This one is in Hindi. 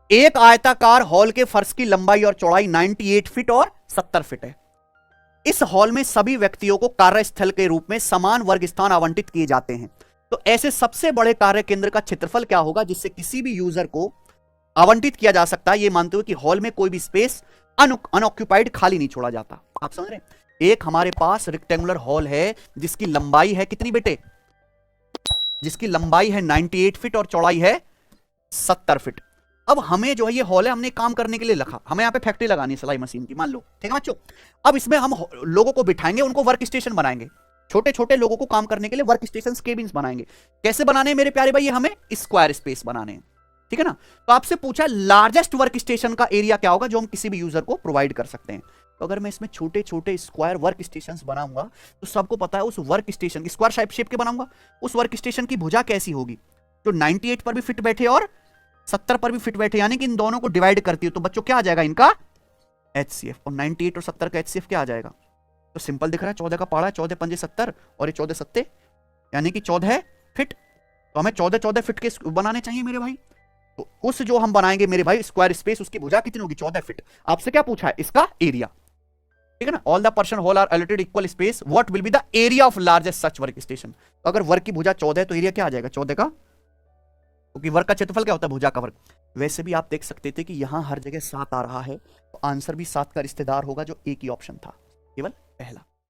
एक आयताकार हॉल के फर्श की लंबाई और चौड़ाई 98 फीट और 70 फीट है। इस हॉल में सभी व्यक्तियों को कार्यस्थल के रूप में समान वर्ग स्थान आवंटित किए जाते हैं। तो ऐसे सबसे बड़े कार्य केंद्र का क्षेत्रफल क्या होगा जिससे किसी भी यूजर को आवंटित किया जा सकता है, ये मानते हुए कि हॉल में कोई भी स्पेस अनऑक्यूपाइड खाली नहीं छोड़ा जाता। आप समझ रहे हैं? एक हमारे पास रेक्टेंगुलर हॉल है जिसकी लंबाई है कितनी बेटे, जिसकी लंबाई है 98 फीट और चौड़ाई है 70 फीट। अब हमें जो है ये हॉल है, हमने काम करने के लिए रखा, हमें यहाँ पे फैक्ट्री लगानी है सिलाई मशीन की, मान लो, ठीक है बच्चों। अब इसमें हम लोगों को बिठाएंगे, उनको वर्क स्टेशन बनाएंगे, छोटे छोटे लोगों को काम करने के लिए वर्क स्टेशन केबिन्स बनाएंगे। कैसे बनाने हैं मेरे प्यारे भाई? हमें स्क्वायर स्पेस बनाने हैं, ठीक है ना। तो आपसे पूछा लार्जेस्ट वर्क स्टेशन का एरिया क्या होगा जो हम किसी भी यूजर को प्रोवाइड कर सकते हैं। तो अगर मैं इसमें छोटे छोटे स्क्वायर वर्क स्टेशन बनाऊंगा तो सबको पता है उस वर्क स्टेशन की स्क्वायर शेप के बनाऊंगा, उस वर्क स्टेशन की भुजा कैसी होगी, जो 98 पर भी फिट बैठे और 70 पर भी फिट बैठे, यानी कि इन दोनों को डिवाइड करती है। तो बच्चों क्या आ जाएगा इनका HCF, और 98 और 70 का HCF क्या आ जाएगा? तो सिंपल दिख रहा है, 14 का पाड़ा है, 14 पंजे 70 और ये 14 सत्ते यानी कि 14 फिट। तो हमें 14 फिट के बनाने चाहिए मेरे भाई। तो उस जो हम बनाएंगे मेरे भाई स्क्वायर स्पेस, उसकी भुजा कितनी होगी? 14 फिट। आपसे क्या पूछा है? इसका एरिया, ठीक है ना। All the person hall are allotted equal space, what will be the area of largest such work station. तो अगर वर्क की भुजा 14 है तो एरिया क्या आ जाएगा? 14 का, क्योंकि वर्क का क्षेत्रफल क्या होता है? भुजा का वर्ग। वैसे भी आप देख सकते थे कि यहां हर जगह 7 आ रहा है, तो आंसर भी 7 का रिश्तेदार होगा, जो एक ही ऑप्शन था, केवल पहला।